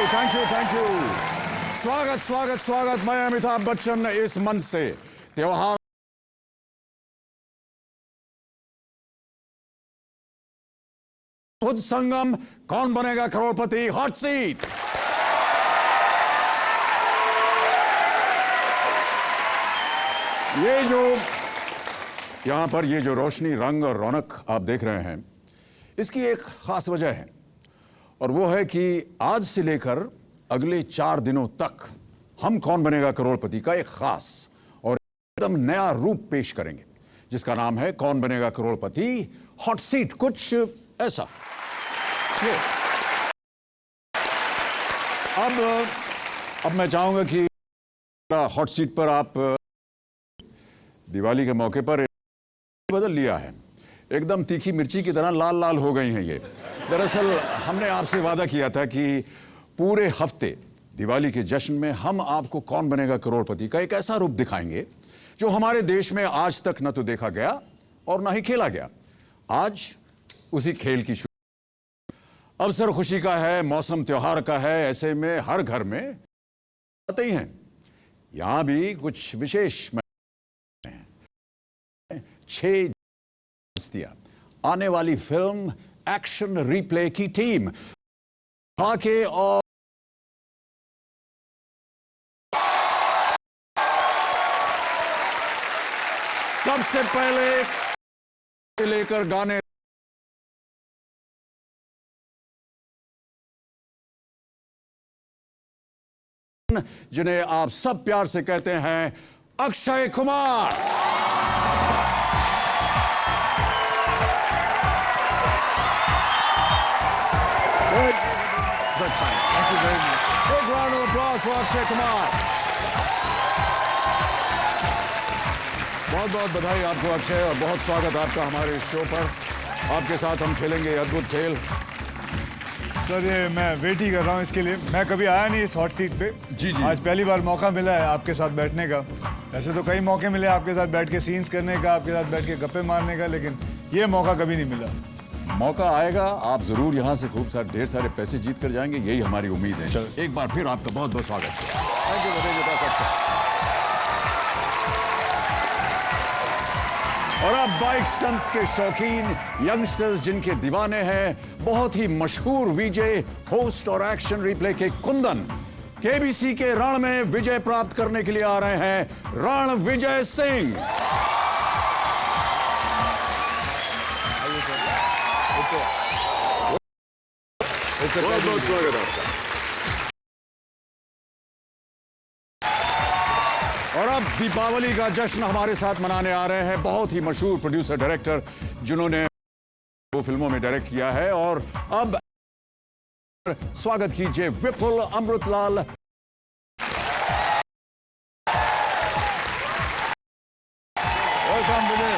Thank you, thank you. स्वागत स्वागत स्वागत। मैं अमिताभ बच्चन इस मंच से त्योहार खुद संगम कौन बनेगा करोड़पति हॉट सीट। ये जो यहां पर ये जो रोशनी, रंग और रौनक आप देख रहे हैं, इसकी एक खास वजह है और वो है कि आज से लेकर अगले 4 दिनों तक हम कौन बनेगा करोड़पति का एक खास और एकदम नया रूप पेश करेंगे जिसका नाम है कौन बनेगा करोड़पति हॉट सीट। कुछ ऐसा ये। अब मैं चाहूंगा कि हॉट सीट पर आप दिवाली के मौके पर बदल लिया है, एकदम तीखी मिर्ची की तरह लाल लाल हो गई हैं ये। दरअसल हमने आपसे वादा किया था कि पूरे हफ्ते दिवाली के जश्न में हम आपको कौन बनेगा करोड़पति का एक ऐसा रूप दिखाएंगे जो हमारे देश में आज तक न तो देखा गया और ना ही खेला गया। आज उसी खेल की अवसर खुशी का है, मौसम त्योहार का है, ऐसे में हर घर में आते ही हैं। यहां भी कुछ विशेष 6 हस्तियां आने वाली फिल्म एक्शन रिप्ले की टीम आके और सबसे पहले लेकर गाने जिन्हें आप सब प्यार से कहते हैं Akshay Kumar. Thank you very much. Big round of applause for Akshay Kumar. बहुत बहुत बधाई आपको अक्षय और बहुत स्वागत आपका हमारे इस शो पर। आपके साथ हम खेलेंगे अद्भुत खेल। सर ये मैं वेट ही कर रहा हूँ इसके लिए। मैं कभी आया नहीं इस हॉट सीट पे। जी। आज पहली बार मौका मिला है आपके साथ बैठने का। ऐसे तो कई मौके मिले आपके साथ बैठ के सीन्स करने का, आपके साथ बैठ के गप्पे मारने का, लेकिन ये मौका कभी नहीं मिला। मौका आएगा, आप जरूर यहां से खूब सारे ढेर सारे पैसे जीत कर जाएंगे, यही हमारी उम्मीद है। चलो एक बार फिर आपका बहुत बहुत स्वागत है। Thank you. और अब बाइक स्टंट्स के शौकीन यंगस्टर्स जिनके दीवाने हैं, बहुत ही मशहूर वीजे, होस्ट और एक्शन रिप्ले के कुंदन केबीसी के रण में विजय प्राप्त करने के लिए आ रहे हैं रणविजय सिंह। बहुत बहुत स्वागत आपका। और अब दीपावली का जश्न हमारे साथ मनाने आ रहे हैं बहुत ही मशहूर प्रोड्यूसर डायरेक्टर जिन्होंने 2 फिल्मों में डायरेक्ट किया है। और अब स्वागत कीजिए विपुल अमृतलाल। वेलकम विजय।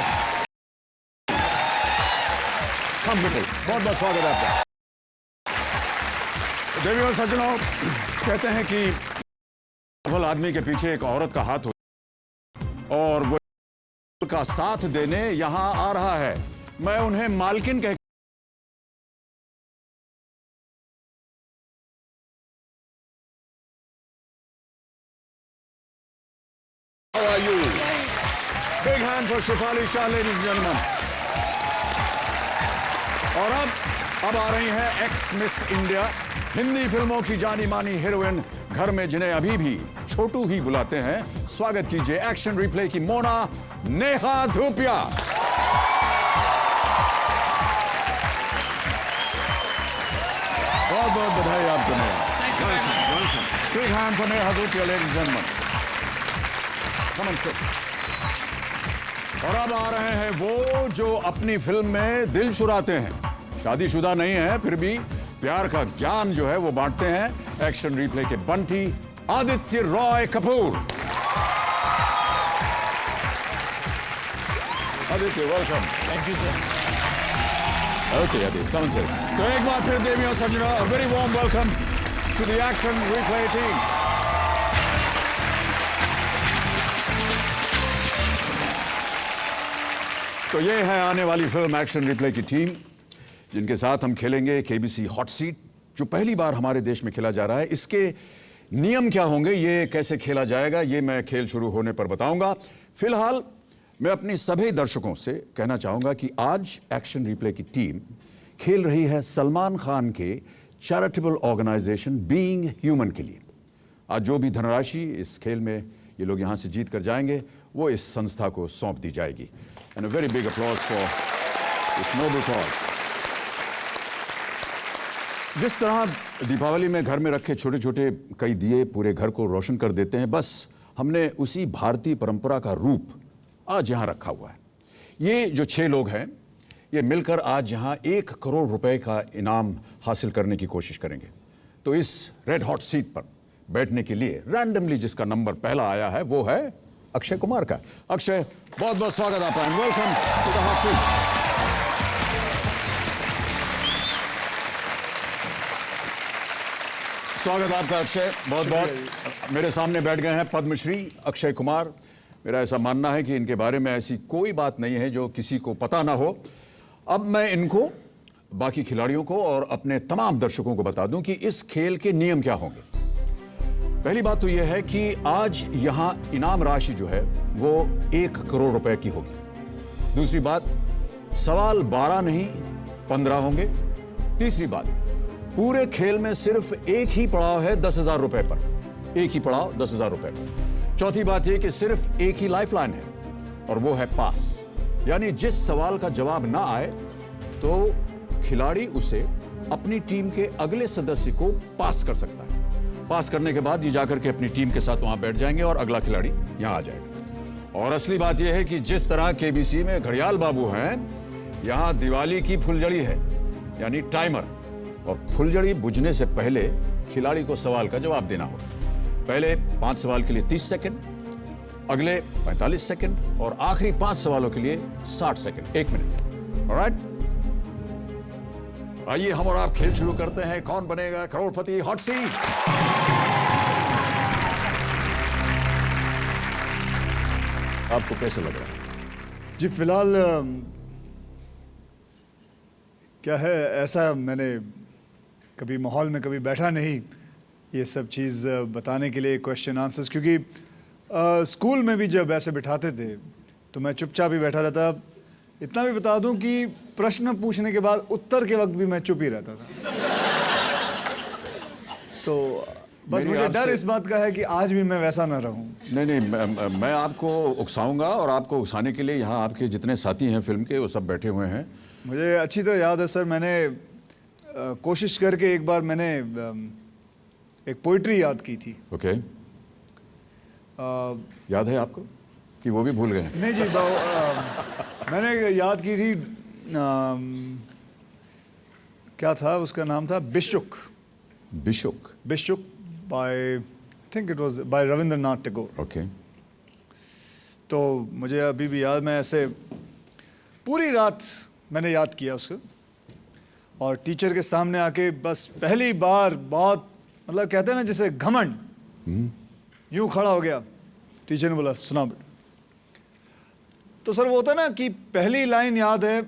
हम विपुल, बहुत बहुत स्वागत है आपका। देवी और सज्जनों, कहते हैं कि सफल आदमी के पीछे एक औरत का हाथ हो और वो का साथ देने यहां आ रहा है। मैं उन्हें मालकिन कह How are you? Big hand for Shefali Shah, ladies and gentlemen. और अब आ रही हैं एक्स मिस इंडिया, हिंदी फिल्मों की जानी मानी हीरोइन, घर में जिन्हें अभी भी छोटू ही बुलाते हैं। स्वागत कीजिए एक्शन रिप्ले की मोना नेहा धूपिया। बहुत बहुत बधाई आपको Neha. Big hand for Neha Dhupia, ladies and gentleman. Come on sit. और अब आ रहे हैं वो जो अपनी फिल्म में दिल चुराते हैं, शादीशुदा नहीं है फिर भी प्यार का ज्ञान जो है वो बांटते हैं। एक्शन रिप्ले के Bunty Aditya Roy Kapoor. Aditya welcome. Thank you sir. Okay Aditya, कम से तो एक बार फिर देवी और सज्जनों, a very warm welcome to the action replay team. तो ये है आने वाली फिल्म एक्शन रिप्ले की टीम जिनके साथ हम खेलेंगे केबीसी हॉट सीट, जो पहली बार हमारे देश में खेला जा रहा है। इसके नियम क्या होंगे, ये कैसे खेला जाएगा, ये मैं खेल शुरू होने पर बताऊंगा। फिलहाल मैं अपने सभी दर्शकों से कहना चाहूंगा कि आज एक्शन रिप्ले की टीम खेल रही है सलमान खान के चैरिटेबल ऑर्गेनाइजेशन बीइंग ह्यूमन के लिए। आज जो भी धनराशि इस खेल में ये लोग यहां से जीत कर जाएंगे वो इस संस्था को सौंप दी जाएगी। And a very big applause for this noble cause. जिस तरह दीपावली में घर में रखे छोटे छोटे कई दिए पूरे घर को रोशन कर देते हैं, बस हमने उसी भारतीय परंपरा का रूप आज यहां रखा हुआ है। ये जो 6 लोग हैं ये मिलकर आज यहां 1 करोड़ रुपए का इनाम हासिल करने की कोशिश करेंगे। तो इस रेड हॉट सीट पर बैठने के लिए रैंडमली जिसका नंबर पहला आया है वो है अक्षय कुमार का। अक्षय, बहुत बहुत स्वागत आपका and welcome to the hot seat. स्वागत आपका अक्षय, बहुत बहुत। मेरे सामने बैठ गए हैं पद्मश्री अक्षय कुमार। मेरा ऐसा मानना है कि इनके बारे में ऐसी कोई बात नहीं है जो किसी को पता ना हो। अब मैं इनको, बाकी खिलाड़ियों को और अपने तमाम दर्शकों को बता दूं कि इस खेल के नियम क्या होंगे। पहली बात तो यह है कि आज यहां इनाम राशि जो है वो 1 करोड़ रुपए की होगी। दूसरी बात, सवाल 12 नहीं 15 होंगे। तीसरी बात, पूरे खेल में सिर्फ एक ही पड़ाव है 10,000 रुपए पर, एक ही पड़ाव 10,000 रुपए पर। चौथी बात यह कि सिर्फ एक ही लाइफलाइन है और वो है पास, यानी जिस सवाल का जवाब ना आए तो खिलाड़ी उसे अपनी टीम के अगले सदस्य को पास कर सकता है। पास करने के बाद ये जाकर के अपनी टीम के साथ वहां बैठ जाएंगे और अगला खिलाड़ी यहां आ जाएगा। और असली बात यह है कि जिस तरह केबीसी में घड़ियाल बाबू हैं, यहां दिवाली की फुलझड़ी है, यानी टाइमर। और फुलझड़ी बुझने से पहले खिलाड़ी को सवाल का जवाब देना होगा। पहले 5 सवाल के लिए 30 सेकंड, अगले 45 सेकंड और आखिरी 5 सवालों के लिए 60 सेकंड, 1 मिनट। ऑलराइट, आइए हम और आप खेल शुरू करते हैं। कौन बनेगा करोड़पति? Hot seat. आपको कैसे लग रहा है? जी फिलहाल क्या है, ऐसा मैंने कभी माहौल में कभी बैठा नहीं ये सब चीज़ बताने के लिए, क्वेश्चन आंसर्स, क्योंकि स्कूल में भी जब ऐसे बिठाते थे तो मैं चुपचाप ही बैठा रहता। इतना भी बता दूं कि प्रश्न पूछने के बाद उत्तर के वक्त भी मैं चुप ही रहता था। तो बस मुझे डर इस बात का है कि आज भी मैं वैसा ना रहूं। नहीं, मैं आपको उकसाऊंगा और आपको उकसाने के लिए यहाँ आपके जितने साथी हैं फिल्म के वो सब बैठे हुए हैं। मुझे अच्छी तरह याद है सर, मैंने कोशिश करके एक बार मैंने एक पोइट्री याद की थी। ओके, याद है आपको कि वो भी भूल गए? नहीं जी, मैंने याद की थी। क्या था उसका नाम? था Bishuk. Bishuk? Bishuk by, I think it was by Rabindranath Tagore. Okay. तो मुझे अभी भी याद, मैं ऐसे पूरी रात मैंने याद किया उसको और टीचर के सामने आके बस पहली बार बहुत, मतलब कहते हैं ना जैसे घमंड, यूं खड़ा हो गया। टीचर ने बोला सुना बेटा। तो सर वो होता है ना कि पहली लाइन याद है,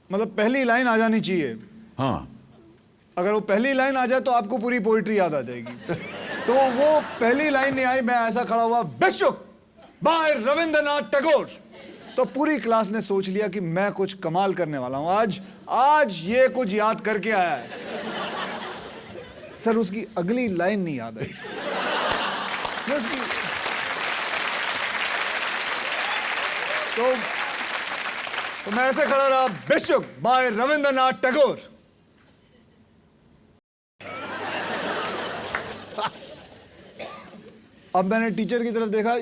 मतलब पहली लाइन आ जानी चाहिए। हाँ, अगर वो पहली लाइन आ जाए तो आपको पूरी पोइट्री याद आ जाएगी। तो वो पहली लाइन नहीं आई, मैं ऐसा खड़ा हुआ, बिशुक बाय रविंद्रनाथ टैगोर। तो पूरी क्लास ने सोच लिया कि मैं कुछ कमाल करने वाला हूं आज ये कुछ याद करके आया है। सर उसकी अगली लाइन नहीं याद आई। तो मैं ऐसे खड़ा रहा, बिशुक बाय रविंद्रनाथ टैगोर। अब मैंने टीचर की तरफ देखा,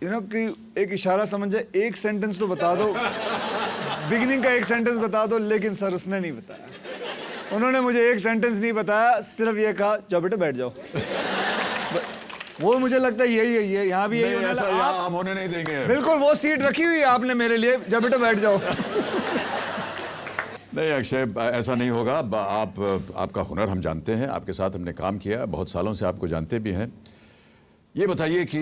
कि एक इशारा समझ जाए, एक सेंटेंस तो बता दो, बिगिनिंग का एक सेंटेंस बता दो। लेकिन सर उसने नहीं बताया। उन्होंने मुझे एक सेंटेंस नहीं बताया, सिर्फ ये कहा जाओ बेटा बैठ जाओ। वो मुझे लगता है यही है, यहाँ भी यही होने ऐसा यहाँ हम होने नहीं देंगे। बिल्कुल, वो सीट रखी हुई है आपने मेरे लिए, जाओ बेटा बैठ जाओ। नहीं अक्षय, ऐसा नहीं होगा। आपका हुनर हम जानते हैं, आपके साथ हमने काम किया, बहुत सालों से आपको जानते भी हैं। ये बताइए कि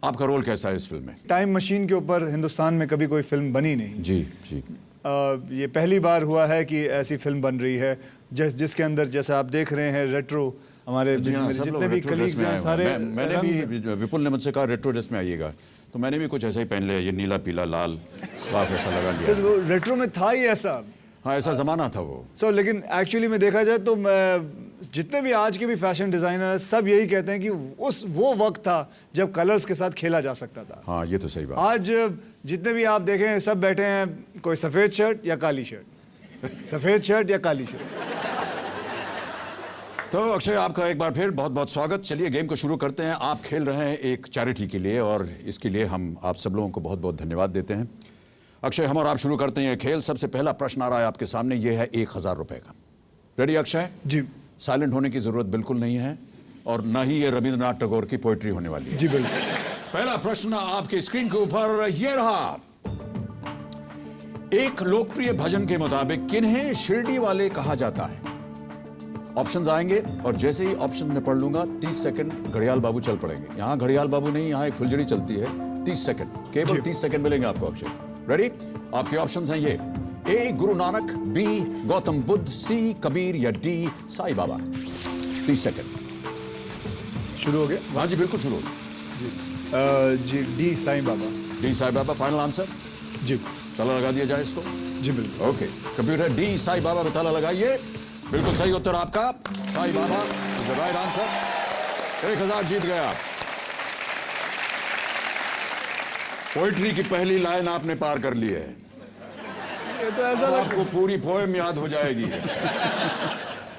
आपका रोल कैसा है इस फिल्म में? टाइम मशीन के ऊपर हिंदुस्तान में कभी कोई फिल्म बनी नहीं। जी जी। ये पहली बार हुआ है कि ऐसी फिल्म बन रही है जिसके अंदर जैसे आप देख रहे हैं रेट्रो हमारे जी हाँ, मेरे सब जितने लोग भी retro dress कलीग्स में हैं आए हुए सारे हैं। मैंने भी विपुल ने मुझसे कहा रेट्रो ड्रेस में आइएगा, तो मैंने भी कुछ ऐसा ही पहन लिया, ये नीला पीला लाल स्कार्फ ऐसा लगा लिया। सर वो रेट्रो में था ही ऐसा। हाँ, ऐसा जमाना था वो। सो लेकिन एक्चुअली में देखा जाए तो जितने भी आज के भी फैशन डिजाइनर हैं सब यही कहते हैं कि वो वक्त था जब कलर्स के साथ खेला जा सकता था। हाँ, ये तो सही बात। आज जितने भी आप देखें सब बैठे हैं, कोई सफेद शर्ट या काली शर्ट, सफेद शर्ट या काली शर्ट। तो अक्षय, आपका एक बार फिर बहुत बहुत स्वागत। चलिए गेम को शुरू करते हैं। आप खेल रहे हैं एक चैरिटी के लिए और इसके लिए हम आप सब लोगों को बहुत बहुत धन्यवाद देते हैं। अक्षय, हम और आप शुरू करते हैं ये खेल। सबसे पहला प्रश्न आ रहा है आपके सामने, ये है 1000 रुपए का। रेडी अक्षय? जी। साइलेंट होने की जरूरत बिल्कुल नहीं है और ना ही ये रविंद्रनाथ टैगोर की पोइट्री होने वाली है। जी बिल्कुल। पहला प्रश्न आपके स्क्रीन के ऊपर ये रहा। एक लोकप्रिय भजन के मुताबिक किन्हें शिरडी वाले कहा जाता है? ऑप्शंस आएंगे और जैसे ही ऑप्शन में पढ़ लूंगा 30 सेकंड घड़ियाल बाबू चल पड़ेंगे। यहां घड़ियाल बाबू नहीं, यहां एक फुलझड़ी चलती है। 30 सेकंड, केवल 30 सेकंड मिलेंगे आपको अक्षय। रेडी? आपके ऑप्शंस हैं ये: ए गुरु नानक, बी गौतम बुद्ध, सी कबीर या डी साईं बाबा। 30 सेकंड शुरू हो गया? हाँ जी, बिल्कुल शुरू। G D Sai Baba. D Sai Baba final answer? जी। ताला लगा दिया जाए इसको? जी बिल्कुल। Okay, computer D Sai Baba में ताला लगाइए। बिल्कुल सही उत्तर आपका, Sai Baba is the right answer. 1000 जीत गया। पोइट्री की पहली लाइन आपने पार कर ली है। ये तो ऐसा आपको पूरी पोएम याद हो जाएगी।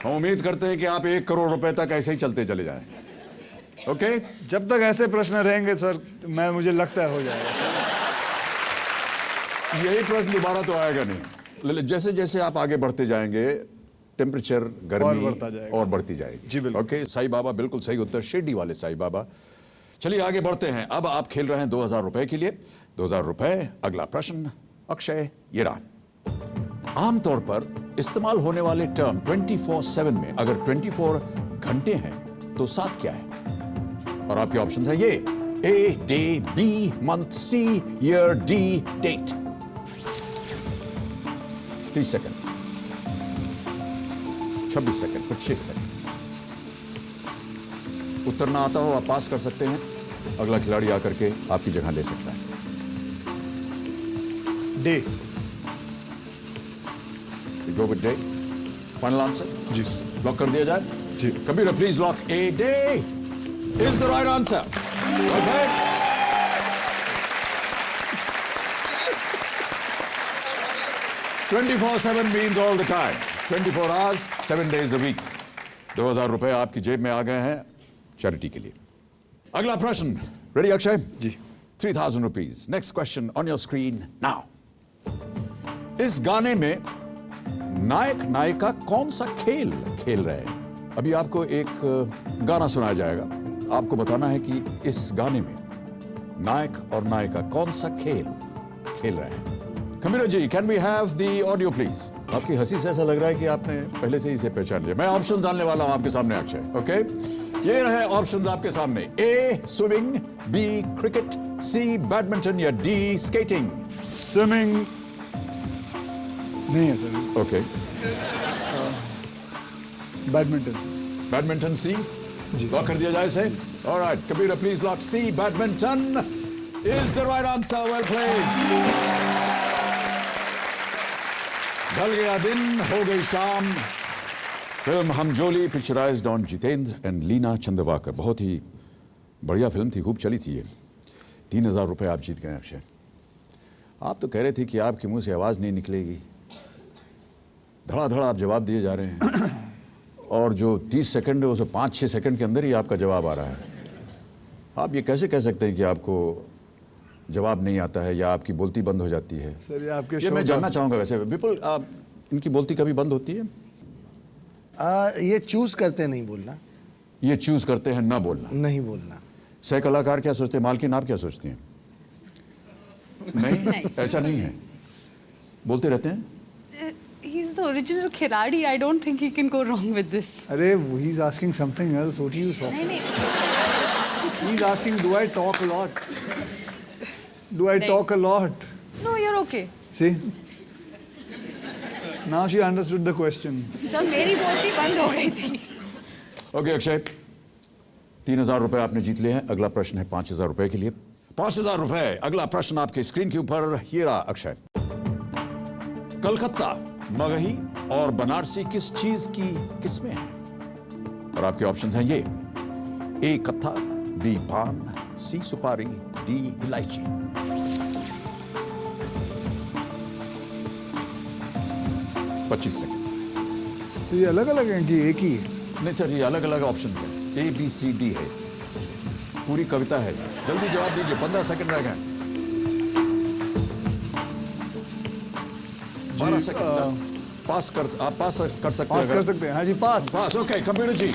हम उम्मीद करते हैं कि आप 1 करोड़ रुपए तक ऐसे ही चलते चले जाएं। ओके? जब तक ऐसे प्रश्न रहेंगे सर, मुझे लगता है हो जाएगा। यही प्रश्न दोबारा तो आएगा नहीं। जैसे जैसे आप आगे बढ़ते जाएंगे टेम्परेचर, गर्मी और बढ़ती जाएगी। जी बिल्कुल। ओके, साईं बाबा बिल्कुल सही उत्तर, शिरडी वाले साईं बाबा। चलिए आगे बढ़ते हैं। अब आप खेल रहे हैं 2000 रुपए के लिए। 2000 रुपए। अगला प्रश्न अक्षय, ये रहा। आमतौर पर इस्तेमाल होने वाले टर्म 24/7 में अगर 24 घंटे हैं तो 7 क्या है? और आपके ऑप्शन है ये: A day, B month, C year, D date. 30 second, 26 second, 25 second. उत्तर ना आता हो आप पास कर सकते हैं। अगला खिलाड़ी आकर के आपकी जगह ले सकता है। Day. Go with day. Final answer? जी। लॉक कर दिया जाए? जी। Computer please lock A day is the right answer. Okay, 24/7 means all the time. 24 hours, 7 days a week. 2000 रुपए आपकी जेब में आ गए हैं चैरिटी के लिए। अगला प्रश्न, रेडी अक्षय? जी। 3000 rupees. Next question on your screen now. इस गाने में नायक नायिका कौन सा खेल खेल रहे हैं? अभी आपको एक गाना सुनाया जाएगा। आपको बताना है कि इस गाने में नायक और नायिका कौन सा खेल खेल रहे हैं। Computer ji, can we have the audio please? आपकी हंसी से ऐसा लग रहा है कि आपने पहले से ही इसे पहचान लिया। मैं ऑप्शंस डालने वाला हूं आपके सामने अक्षय। ओके, ये रहे ऑप्शंस आपके सामने: A swimming, B cricket, C badminton या डी स्केटिंग। स्विमिंग नहीं है sir. Okay, badminton. Badminton C. जी। लॉक कर दिया जाए इसे? All right, computer please lock C badminton is the right answer. Well played. ढल गया दिन, हो गई शाम। Film Humjoli picturised on Jeetendra and Leena Chandavarkar. बहुत ही बढ़िया फिल्म थी, खूब चली थी ये। 3000 रुपए आप जीत गए अक्षय। आप तो कह रहे थे कि आपके मुंह से आवाज नहीं निकलेगी। धड़ाधड़ आप जवाब दिए जा रहे हैं और जो 30 सेकंड है उसे 5-6 सेकंड के अंदर ही आपका जवाब आ रहा है। आप ये कैसे कह सकते हैं कि आपको जवाब नहीं आता है या आपकी बोलती बंद हो जाती है? सर ये आपके ये मैं जानना चाहूंगा। वैसे विपुल, इनकी बोलती कभी बंद होती है? ये चूज करते नहीं बोलना। ये चूज करते हैं ना बोलना, नहीं बोलना। सह कलाकार क्या सोचते हैं? मालकिन आप क्या सोचती हैं? नहीं, ऐसा नहीं है, बोलते रहते हैं। He's the original खिलाड़ी. I don't think he can go wrong with this. अरे he is asking something else. What are you talking? नहीं। He is asking, do I talk a lot? Do I talk a lot? No, you're okay. See? Now she understood the question. Sir मेरी बोलती बंद हो गई थी. Okay Akshay, 3,000 रुपए आपने जीत लिए हैं। अगला प्रश्न है 5,000 रुपए के लिए। 5,000 रुपए, अगला प्रश्न आपके स्क्रीन के ऊपर। ये रहा अक्षय। कलकत्ता, मगही और बनारसी किस चीज की किस्में हैं? और आपके ऑप्शंस हैं ये: ए कत्था, बी पान, सी सुपारी, डी इलायची। पच्चीस सेकंड। तो ये अलग अलग है कि एक ही है? नहीं सर, ये अलग अलग ऑप्शंस हैं। ए बी सी डी है, पूरी कविता है। जल्दी जवाब दीजिए, 15 सेकंड रह गए। 12 सेकंड। पास कर, आप पास कर सकते हैं। पास कर सकते हैं, हाँ जी, पास। पास, ओके। कंप्यूटर जी,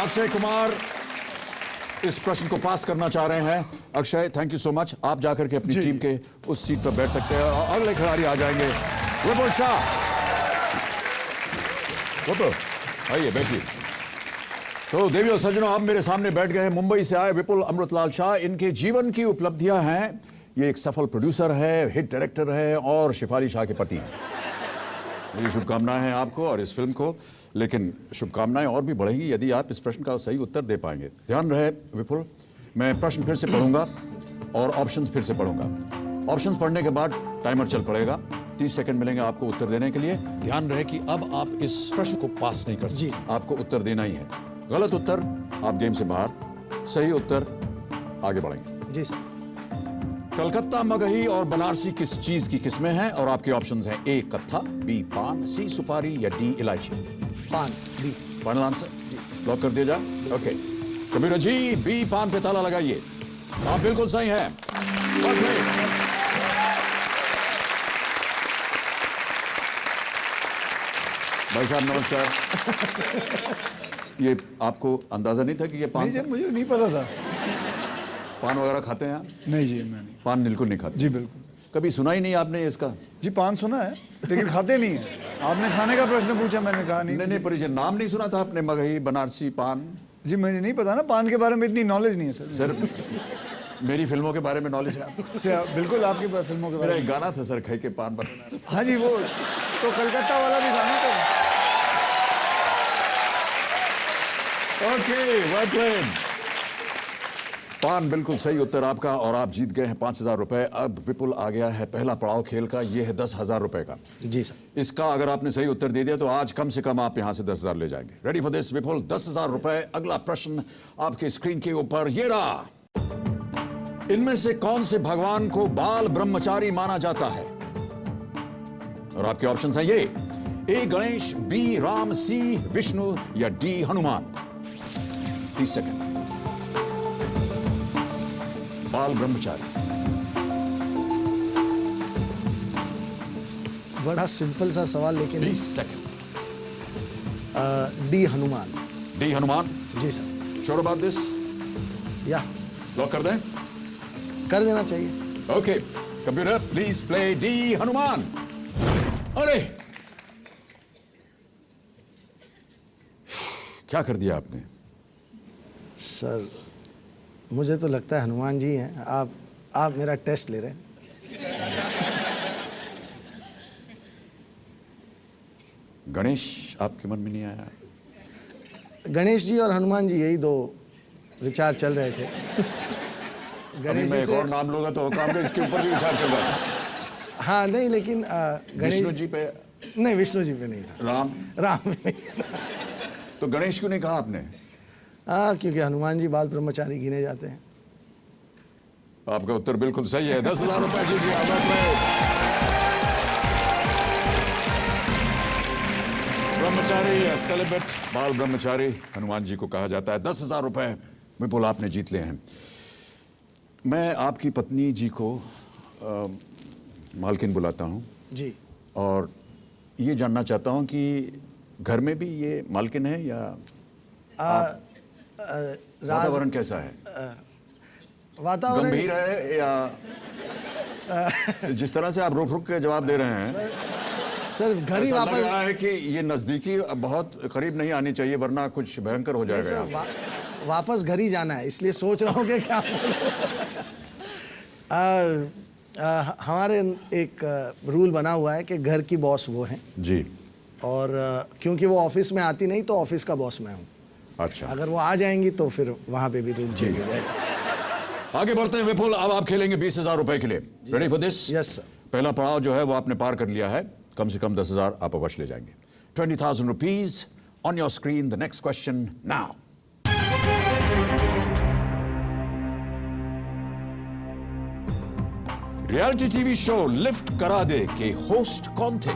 अक्षय कुमार इस प्रश्न को पास करना चाह रहे हैं। Akshay, thank you so much. आप जाकर के अपनी टीम के उस सीट पर बैठ सकते हैं और अगले खिलाड़ी आ जाएंगे। विपुल शाह, विपुल आइए बैठिए। तो देवी और सज्जनों, आप मेरे सामने बैठ गए हैं मुंबई से आए विपुल अमृतलाल शाह। इनके जीवन की उपलब्धियां हैं, ये एक सफल प्रोड्यूसर है, हिट डायरेक्टर है और शेफाली शाह के पति हैं। मेरी शुभकामनाएं हैं आपको और इस फिल्म को, लेकिन शुभकामनाएं और भी बढ़ेंगी यदि आप इस प्रश्न का सही उत्तर दे पाएंगे। ध्यान रहे विपुल, मैं प्रश्न फिर से पढ़ूंगा और ऑप्शंस फिर से पढ़ूंगा। ऑप्शंस पढ़ने के बाद टाइमर चल पड़ेगा, 30 सेकंड मिलेंगे आपको उत्तर देने के लिए। ध्यान रहे कि अब आप इस प्रश्न को पास नहीं कर सकते, आपको उत्तर देना ही है। गलत उत्तर आप गेम से बाहर, सही उत्तर आगे बढ़ेंगे। जी सर। कलकत्ता, मगही और बनारसी किस चीज की किस्में हैं? और आपके ऑप्शंस हैं: ए कत्था, बी पान, सी सुपारी या डी इलायची। पान, बी। फाइनल आंसर जी, लॉक कर दिया जाए। ओके कबीर जी, बी पान पे ताला लगाइए। आप बिल्कुल सही हैं। भाई साहब नमस्कार। ये आपको अंदाजा नहीं था कि ये पान नहीं जी, मुझे नहीं पता था। पान वगैरह खाते हैं आप? नहीं जी, मैं नहीं। पान बिल्कुल नहीं खाते? जी बिल्कुल। कभी सुना ही नहीं आपने इसका? जी पान सुना है लेकिन खाते नहीं है। आपने खाने का प्रश्न पूछा, मैंने कहा नहीं। नहीं पर ये नाम नहीं सुना था आपने, मगही, बनारसी, पान? जी मुझे नहीं पता ना, पान के बारे में इतनी नॉलेज नहीं है सर। सर मेरी फिल्मों के बारे में नॉलेज है आपको? बिल्कुल, आपकी फिल्मों के बारे मेरा में। एक गाना था सर, खाई के पान बनाना। हाँ जी, वो तो कलकत्ता वाला भी गाना था। Okay, well played. पान बिल्कुल सही उत्तर आपका और आप जीत गए हैं 5,000 रुपए। अब विपुल आ गया है पहला पड़ाव खेल का, ये है 10,000 रुपए का। जी सर। इसका अगर आपने सही उत्तर दे दिया तो आज कम से कम आप यहां से 10,000 ले जाएंगे। रेडी फॉर दिस विपुल? 10,000 रुपए। अगला प्रश्न आपके स्क्रीन के ऊपर ये रहा। इनमें से कौन से भगवान को बाल ब्रह्मचारी माना जाता है? और आपके ऑप्शंस हैं ये: ए गणेश, बी राम, सी विष्णु या डी हनुमान। 30 सेकंड। बाल ब्रह्मचारी। बड़ा सिंपल सा सवाल, लेकिन 20 seconds. D Hanuman. D Hanuman? जी सर। Sure about this? या लॉक कर दें? कर देना चाहिए। Okay computer please play D Hanuman. अरे क्या कर दिया आपने? सर मुझे तो लगता है हनुमान जी हैं। आप मेरा टेस्ट ले रहे हैं। गणेश आपके मन में नहीं आया? गणेश जी और हनुमान जी, यही दो विचार चल रहे थे। अभी मैं एक और नाम लूंगा तो काम इसके ऊपर भी विचार चल रहा था। हाँ नहीं, लेकिन गणेश विष्णु जी पे? नहीं, विष्णु जी पे नहीं। राम नहीं। तो गणेश क्यों नहीं कहा आपने? हाँ, क्योंकि हनुमान जी बाल ब्रह्मचारी गिने जाते हैं। आपका उत्तर बिल्कुल सही है। 10,000 रुपए जीत लिया ब्रह्मचारी, सेलिब्रेट बाल ब्रह्मचारी हनुमान जी को कहा जाता है। 10,000 रुपए विपुल आपने जीत लिए हैं। मैं आपकी पत्नी जी को मालकिन बुलाता हूँ जी, और ये जानना चाहता हूँ कि घर में भी ये मालकिन है या वातावरण कैसा है? वातावरण गंभीर है या जिस तरह से आप रुक रुक के जवाब दे रहे हैं सर, घर ही ऐसा वापस लग रहा है कि ये नजदीकी बहुत करीब नहीं आनी चाहिए वरना कुछ भयंकर हो जाएगा यहाँ। वापस घर ही जाना है, इसलिए सोच रहा हूँ कि क्या हमारे एक रूल बना हुआ है कि घर की बॉस वो हैं जी। और क्योंकि वो ऑफिस में आती नहीं तो ऑफिस का बॉस मैं हूँ। अच्छा, अगर वो आ जाएंगी तो फिर वहाँ पे भी रूल चेंज हो जाएगा। आगे बढ़ते हैं विपुल। अब आप खेलेंगे 20,000 रुपए के लिए। Ready for this? Yes sir. पहला पड़ाव जो है वो आपने पार कर लिया है। कम से कम 10,000 आप अवश्य ले जाएंगे। 20,000 rupees on your screen. The next question now. Reality TV show lift करा दे के होस्ट कौन थे?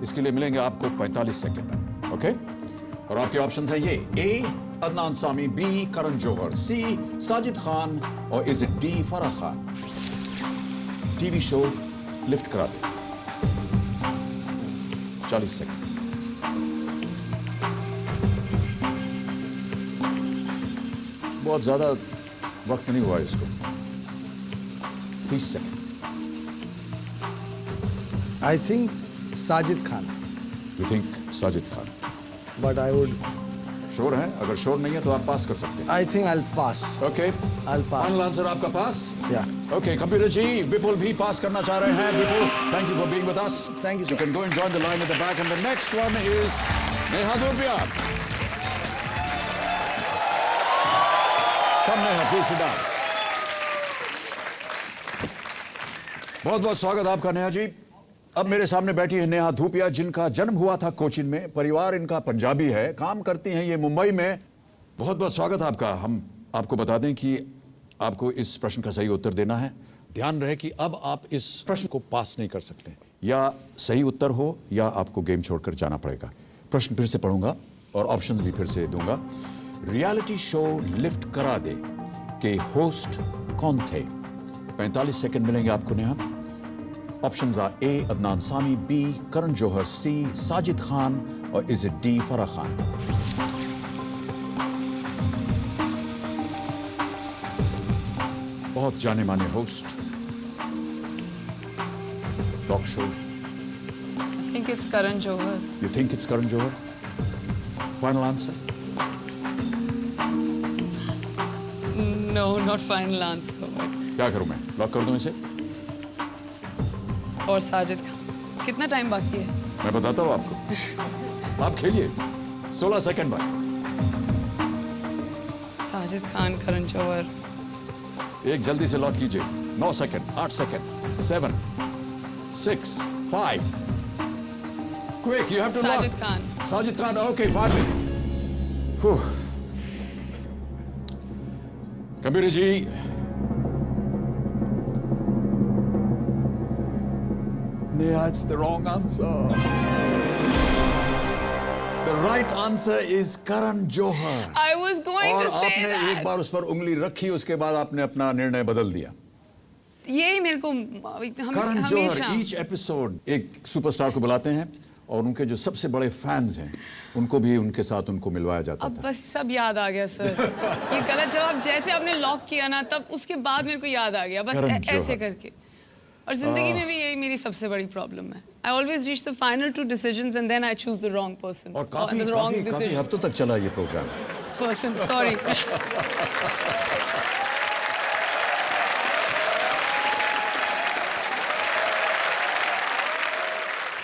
इसके लिए मिलेंगे आपको 45 सेकंड। ओके, और आपके ऑप्शंस हैं ये: ए अदनान सामी, बी करण जौहर, सी साजिद खान, और is it D Farah Khan? TV show lift करा दे। 40 सेकंड। बहुत ज्यादा वक्त नहीं हुआ इसको। 30 second. I think Sajid Khan, you think Sajid Khan? But I would, sure है? अगर श्योर नहीं है तो आप पास कर सकते हैं। I think I pass. Okay, I'll pass. Final answer आपका पास? या ओके, कंप्यूटर जी, विपुल भी पास करना चाह रहे हैं। Vipul, thank you for being with us. Thank you, You sir. can go and join the line at the back, and the next one is Neha Dhupia. Come Neha, please sit down. बहुत बहुत स्वागत आपका नेहा जी। अब मेरे सामने बैठी है नेहा धूपिया, जिनका जन्म हुआ था कोचीन में। परिवार इनका पंजाबी है, काम करती हैं ये मुंबई में। बहुत बहुत स्वागत आपका। हम आपको बता दें कि आपको इस प्रश्न का सही उत्तर देना है। ध्यान रहे कि अब आप इस प्रश्न को पास नहीं कर सकते। या सही उत्तर हो या आपको गेम छोड़कर जाना पड़ेगा। प्रश्न फिर से पढ़ूंगा और ऑप्शंस भी फिर से दूंगा। रियलिटी शो लिफ्ट करा दे के होस्ट कौन थे? 45 सेकंड मिलेंगे आपको Neha. Options are: A Adnan Sami, B Karan Johar, C Sajid Khan, और is it D Farah Khan? बहुत जाने माने host, talk show. I think it's Karan Johar. You think it's Karan Johar? Final answer? No, not final answer. But क्या करूं मैं? लॉक कर दूं इसे? और साजिद खान। कितना टाइम बाकी है? मैं बताता हूं आपको। आप खेलिए। 16 सेकंड बाद। साजिद खान, करण जौहर। एक जल्दी से लॉक कीजिए। 9 seconds, 8 seconds, 7, 6, 5। Quick, you have to lock. Sajid Khan. Sajid Khan, okay, finally. Computer ji, Neha, it's the wrong answer. The right answer is Karan Johar. I was going और to say आपने that. एक बार उस पर उंगली रखी, उसके बाद आपने अपना निर्णय बदल दिया। यही मेरे को करण जौहर हमेशा। ईच एपिसोड एक सुपरस्टार को बुलाते हैं और उनके जो सबसे बड़े फैंस हैं उनको भी उनके साथ उनको मिलवाया जाता अब था। बस सब याद आ गया सर। ये गलत जवाब जैसे आपने लॉक किया ना, तब उसके बाद मेरे को याद आ गया। बस करण ऐसे जौहर। करके। और जिंदगी में भी यही मेरी सबसे बड़ी प्रॉब्लम है। I always reach the final 2 decisions and then I choose the wrong person. और काफी हफ्तों तक चला ये program. Person, sorry.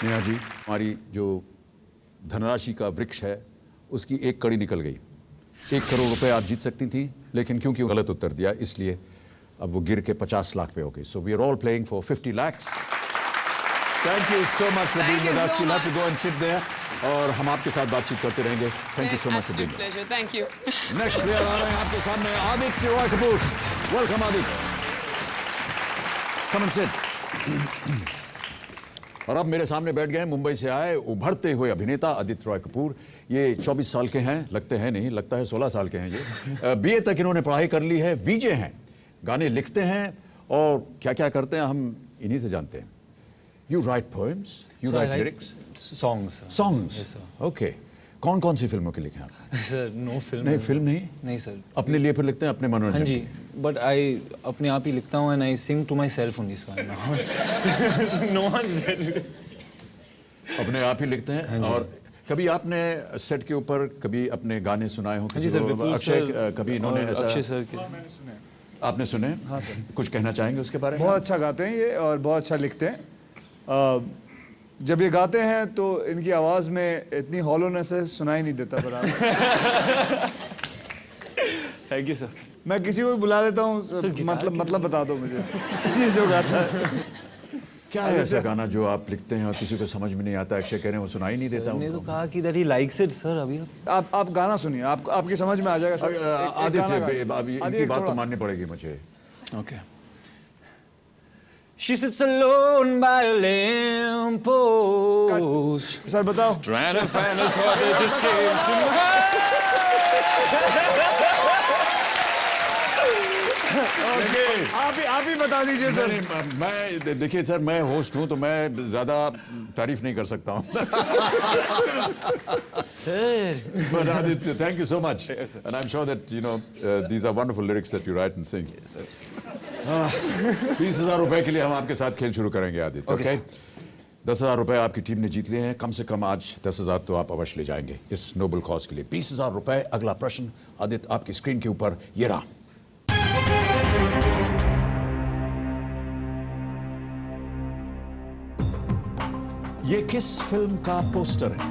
Neha ji, हमारी जो धनराशि का वृक्ष है उसकी एक कड़ी निकल गई। 1 करोड़ रुपए आप जीत सकती थी, लेकिन क्योंकि वो गलत उत्तर दिया इसलिए अब वो गिर के 50 लाख पे हो गई। So we are all playing for 50 lakhs। Thank you so much for being with us. You have to go and sit there, और हम आपके साथ बातचीत करते रहेंगे। Thank you so much for being here. Pleasure, thank you. Next player आ रहे हैं आपके सामने, Aditya Roy Kapoor. Welcome Aditya, come and sit. और अब मेरे सामने बैठ गए हैं मुंबई से आए उभरते हुए अभिनेता आदित्य रॉय कपूर। ये 24 साल के हैं, लगते हैं नहीं, लगता है 16 साल के हैं ये। बीए तक इन्होंने पढ़ाई कर ली है, वीजे हैं, गाने लिखते हैं और क्या क्या करते हैं हम इन्हीं से जानते हैं। You write poems, you write lyrics, songs. Okay, कौन कौन सी फिल्मों के लिखे हैं आप? Sir no film. नहीं, फिल्म नहीं? नहीं सर। अपने लिए फिर लिखते हैं, अपने मनोरंजन? हाँ जी, बट आई अपने आप ही लिखता हूँ and I sing to myself only song. No one. अपने आप ही लिखते हैं। और कभी आपने सेट के ऊपर कभी अपने गाने सुनाए हो? हाँ जी सर, विपुल अक्षय सर, कभी इन्होंने ऐसा? अक्षय सर के। आपने सुने? हाँ सर। कुछ कहना चाहेंगे उसके बारे में? बहुत अच्छा गाते हैं ये और बहुत अच्छा लिखते हैं। जब ये गाते हैं तो इनकी आवाज़ में इतनी हॉलोनेस है, सुनाई नहीं देता बराबर। Thank you sir. मैं किसी को भी बुला लेता हूँ, मतलब बता दो मुझे ये जो गाता है। क्या है ऐसा गाना जो आप लिखते हैं और किसी को समझ में नहीं आता, अक्षय कह रहे हैं वो सुनाई नहीं देता मैंने तो उनको? कहा कि that he likes it sir. अभी आप गाना सुनिए, आपकी समझ में आ जाएगा सर। आदित्य, अब इनकी बात तो माननी पड़ेगी मुझे। Okay. She sits alone by a lamppost, sir बताओ। trying to find a thought that just came to mind. Okay, आप ही बता दीजिए सर। मैं देखिए सर, मैं होस्ट हूं तो मैं ज्यादा तारीफ नहीं कर सकता हूं। Sir. But Aditya, thank you so much. And I'm sure that, you know, these are wonderful lyrics that you write and sing. 20,000 रुपए के लिए हम आपके साथ खेल शुरू करेंगे आदित्य, ओके? 10,000 रुपए आपकी टीम ने जीत लिए हैं। कम से कम आज 10,000 तो आप अवश्य ले जाएंगे इस नोबल कॉज के लिए। 20,000 रुपए। अगला प्रश्न आदित्य आपकी स्क्रीन के ऊपर ये रहा। ये किस फिल्म का पोस्टर है?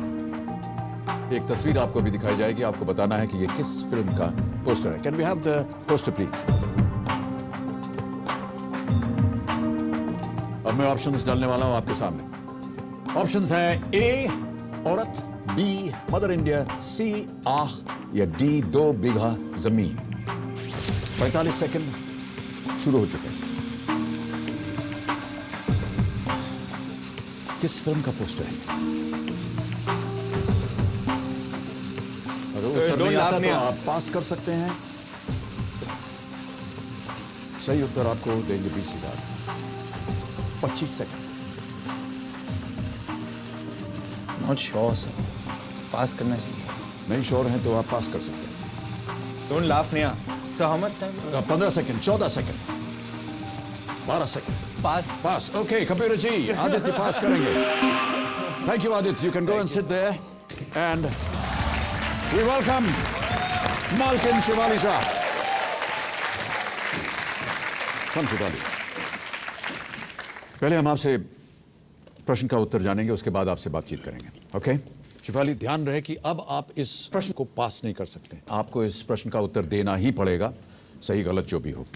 एक तस्वीर आपको भी दिखाई जाएगी, आपको बताना है कि ये किस फिल्म का पोस्टर है। Can we have the poster please? अब मैं ऑप्शंस डालने वाला हूं आपके सामने। ऑप्शंस हैं ए औरत, B mother India, C ah या डी 2 बीघा जमीन। 45 सेकंड शुरू हो चुके हैं। किस फिल्म का पोस्टर है? अगर उत्तर नहीं आता तो आप पास कर सकते हैं। सही उत्तर आपको देंगे 20,000। 25 सेकंड। Not sure sir. पास करना चाहिए। नहीं श्योर हैं तो आप पास कर सकते हैं। Don't laugh Neha. So how much time? 15 second, 14 second, 12 second. Pass. Pass. Okay, computer ji, Aditya pass करेंगे। Thank you Aditya, you can go and sit there and we welcome मालकिन शिवाली शाह। कम शिवाली, पहले हम आपसे प्रश्न का उत्तर जानेंगे, उसके बाद आपसे बातचीत करेंगे, ओके? शिवाली, ध्यान रहे कि अब आप इस प्रश्न को पास नहीं कर सकते। आपको इस प्रश्न का उत्तर देना ही पड़ेगा, सही गलत जो भी हो।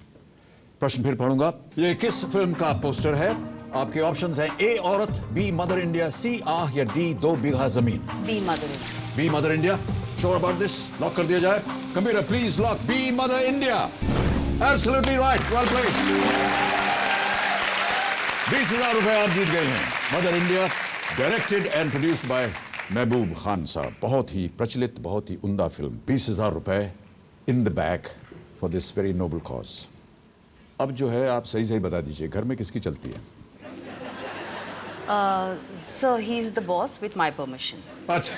प्रश्न फिर पढ़ूंगा। ये किस फिल्म का पोस्टर है? आपके ऑप्शंस हैं ए औरत, B mother India, C ah या डी 2 बीघा जमीन। B mother India. B mother India. Sure about this? लॉक कर दिया जाए। Computer please lock B mother India. Absolutely right, well played. 20,000 रुपए आप जीत गए हैं। Mother India, directed and produced by Mehboob Khan साहब। बहुत ही प्रचलित, बहुत ही उम्दा फिल्म। 20,000 रुपए in the bag for this very noble cause. अब जो है आप सही सही बता दीजिए, घर में किसकी चलती है? So he's the boss with my permission. अच्छा,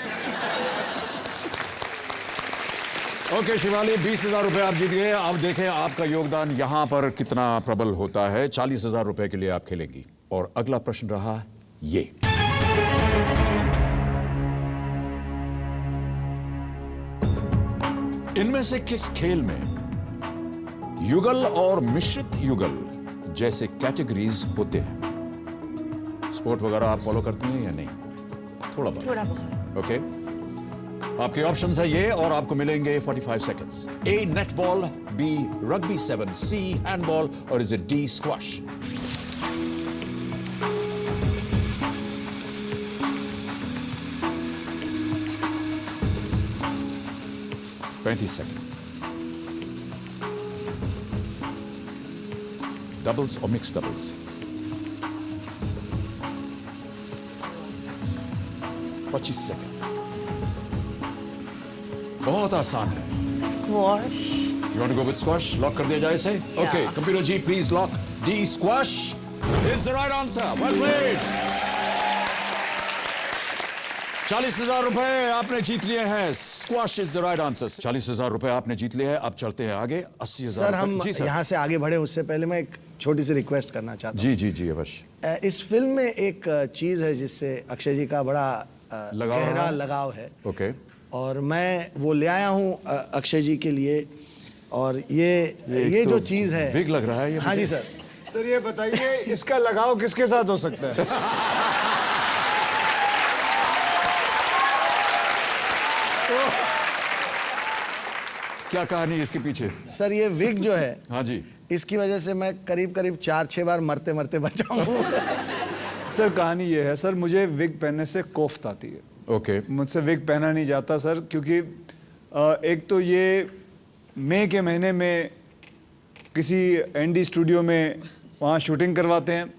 ओके शिवाली, 20,000 रुपए आप जीत गए। अब देखें आपका योगदान यहां पर कितना प्रबल होता है। 40,000 रुपए के लिए आप खेलेंगी। और अगला प्रश्न रहा ये। इनमें से किस खेल में युगल और मिश्रित युगल जैसे कैटेगरीज होते हैं? स्पोर्ट वगैरह आप फॉलो करती हैं या नहीं? थोड़ा बहुत। ओके, आपके ऑप्शंस है ये और आपको मिलेंगे 45 सेकंड्स। ए नेटबॉल, बी रग्बी 7, सी हैंडबॉल और is it D squash? Second. Doubles और मिक्स डबल्स? सेकंड। बहुत आसान है। Squash. You want to go with squash? लॉक कर दिया जाए इसे? Okay, computer ji please lock D squash is the right answer. Well played. 40,000 रुपए आपने जीत लिए हैं। Squash is the right answer. 40,000 रुपए आपने जीत लिए हैं। अब चलते हैं आगे। 80,000 सर हम जी सर। यहाँ से आगे बढ़े उससे पहले मैं एक छोटी सी रिक्वेस्ट करना चाहता हूँ। जी जी जी अवश्य। इस फिल्म में एक चीज़ है जिससे अक्षय जी का बड़ा लगाव लगाव है। ओके। और मैं वो ले आया हूँ अक्षय जी के लिए। और ये जो चीज़ है, विग लग रहा है ये हाँ जी मुझे। सर। सर ये बताइए इसका लगाव किसके साथ हो सकता है? क्या कहानी है इसके पीछे? सर ये विग जो है, हाँ जी, इसकी वजह से मैं करीब 4-6 बार मरते मरते बचा हूँ। सर कहानी ये है सर, मुझे विग पहनने से कोफ्त आती है। ओके। मुझसे विग पहना नहीं जाता सर, क्योंकि एक तो ये मई के महीने में किसी एनडी स्टूडियो में वहाँ शूटिंग करवाते हैं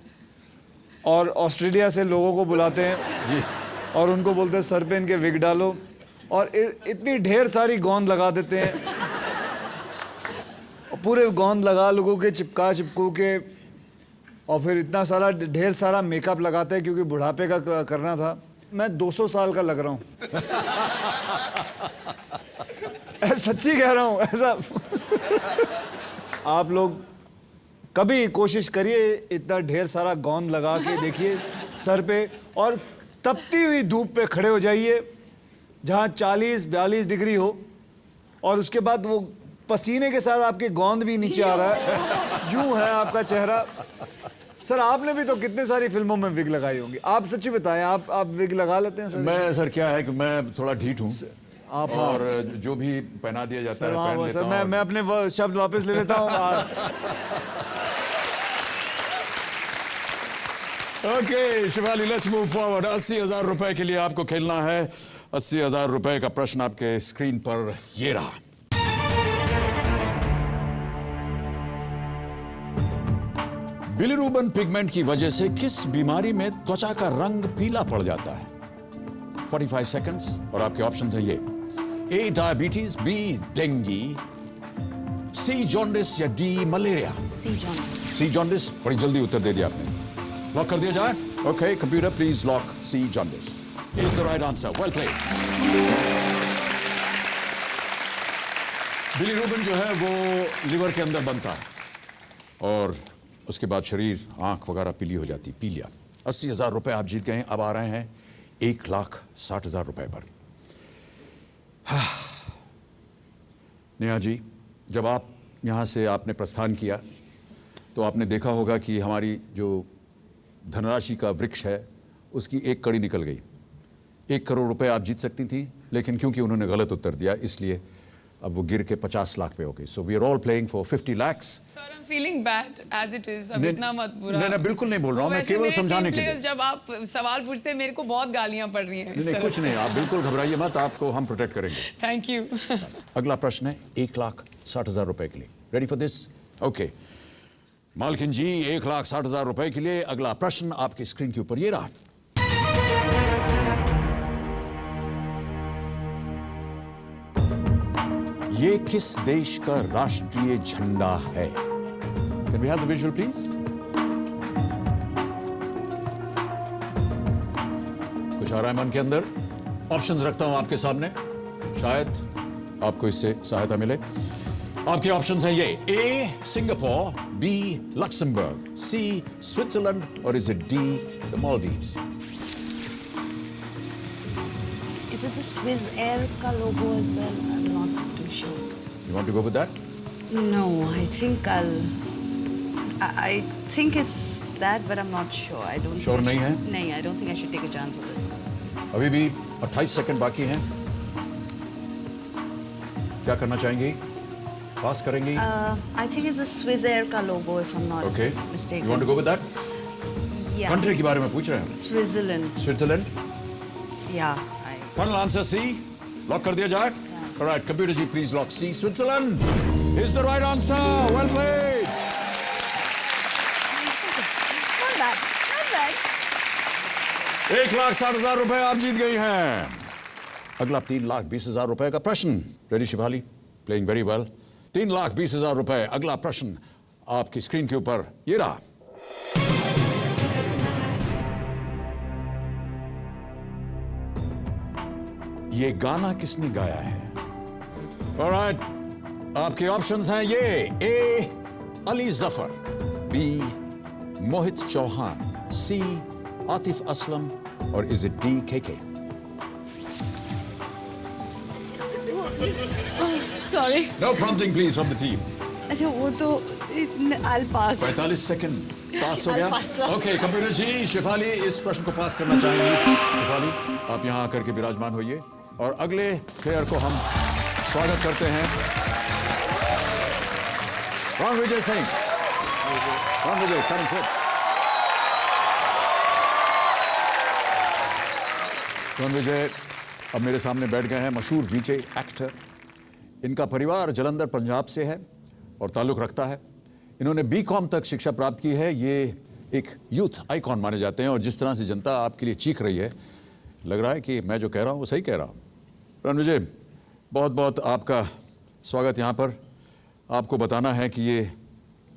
और ऑस्ट्रेलिया से लोगों को बुलाते हैं जी। और उनको बोलते हैं सर पे इनके विग डालो, और इतनी ढेर सारी गोंद लगा देते हैं, और पूरे गोंद लगा लोगों के चिपकू के, और फिर इतना सारा ढेर सारा मेकअप लगाते हैं क्योंकि बुढ़ापे का करना था। मैं 200 साल का लग रहा हूँ। सच्ची कह रहा हूँ ऐसा। आप लोग कभी कोशिश करिए, इतना ढेर सारा गोंद लगा के देखिए सर पे, और तपती हुई धूप पे खड़े हो जाइए जहाँ 40-42 डिग्री हो, और उसके बाद वो पसीने के साथ आपके गोंद भी नीचे आ रहा है, यूं है आपका चेहरा। सर आपने भी तो कितने सारी फिल्मों में विग लगाई होंगी, आप सच्ची बताएं, आप विग लगा लेते हैं सर? मैं सर क्या है कि मैं थोड़ा ढीठ हूँ, आप और जो भी पहना दिया जाता है पहन लेता सर हूँ। मैं अपने शब्द वापस ले लेता हूँ। Okay Shivali, let's move forward. 80,000 रुपए के लिए आपको खेलना है। 80,000 रुपए का प्रश्न आपके स्क्रीन पर ये रहा। बिलिरुबिन पिगमेंट की वजह से किस बीमारी में त्वचा का रंग पीला पड़ जाता है? 45 सेकंड्स और आपके ऑप्शंस हैं ये: ए डायबिटीज, बी डेंगी, सी जॉन्डिस या डी मलेरिया। सी जॉन्डिस। सी जॉन्डिस, बड़ी जल्दी उत्तर दे दिया आपने। लॉक कर दिया जाए? Okay computer please lock C jaundice is the right answer. Well played. Bilirubin जो है वो लिवर के अंदर बनता है और उसके बाद शरीर, आंख वगैरह पीली हो जाती, पीलिया। 80,000 रुपए आप जीत गए। अब आ रहे हैं 1,60,000 रुपए पर। नेहा जी, जब आप यहाँ से आपने प्रस्थान किया तो आपने देखा होगा कि हमारी जो धनराशि का वृक्ष है उसकी एक कड़ी निकल गई। 1 करोड़ रुपए आप जीत सकती थी, लेकिन क्योंकि उन्होंने गलत उत्तर दिया इसलिए अब वो गिर के 50 लाख पे हो गई। So we are all playing for 50 lakhs। Sir, I'm feeling bad as it is. अब इतना मत बुरा। नहीं, बिल्कुल नहीं बोल रहा हूँ मैं, वैसे केवल मेरे समझाने team के लिए। players जब आप सवाल पूछते हैं मेरे को बहुत गालियां पड़ रही हैं इस नहीं, तरफ कुछ से। नहीं, आप बिल्कुल घबराइए मत, आपको हम प्रोटेक्ट करेंगे। Thank you. अगला प्रश्न है 1,60,000 रुपए के लिए। Ready for this? ओके मालकिन जी, 1,60,000 रुपए के लिए अगला प्रश्न आपकी स्क्रीन के ऊपर ये रहा। ये किस देश का राष्ट्रीय झंडा है? Can we have the visual please? कुछ आ रहा है मन के अंदर? ऑप्शंस रखता हूं आपके सामने, शायद आपको इससे सहायता मिले। आपके ऑप्शंस हैं ये: ए सिंगापुर, बी लक्समबर्ग, सी स्विट्जरलैंड और is it D the Maldives? Is it the Swiss Air का logo as well? I'm not too sure. You want to go with that? No, I think I think it's that, but I'm not sure. I don't. Sure think नहीं है? नहीं, I don't think I should take a chance on this one. अभी भी 28 second बाकी हैं। क्या करना चाहेंगी? पास करेंगी? I think it's the Swiss Air का logo, if I'm not Okay. mistaken. You want to go with that? Yeah. Country के बारे में पूछ रहे हैं हम। Switzerland. Switzerland? Yeah. Final answer C? लॉक कर दिया जाए? Alright computer ji please lock C Switzerland is the right answer. Well played. Not bad. Not bad. 1,60,000 रुपए आप जीत गई हैं। अगला 3,20,000 रुपए का प्रश्न। Ready Shivali? Playing very well. 3,20,000 रुपए। अगला प्रश्न आपकी स्क्रीन के ऊपर ये रहा। ये गाना किसने गाया है? ऑलराइट, आपके ऑप्शंस हैं ये: A Ali Zafar, B Mohit Chauhan, C Atif Aslam और इज इट डी के? Sorry. No prompting please from the team. अच्छा वो तो I'll pass. 45 सेकंड पास हो I'll गया। pass, sir. ओके कंप्यूटर जी, शेफाली इस प्रश्न को पास करना चाहेंगी। शेफाली आप यहाँ आकर के विराजमान होइए और अगले प्लेयर को हम स्वागत करते हैं रणविजय सिंह। रणविजय कम से रणविजय अब मेरे सामने बैठ गए हैं, मशहूर वीजे एक्टर। इनका परिवार जलंधर पंजाब से है और ताल्लुक़ रखता है। इन्होंने बीकॉम तक शिक्षा प्राप्त की है। ये एक यूथ आइकॉन माने जाते हैं और जिस तरह से जनता आपके लिए चीख रही है, लग रहा है कि मैं जो कह रहा हूँ वो सही कह रहा हूँ। रणविजय, बहुत बहुत आपका स्वागत यहाँ पर। आपको बताना है कि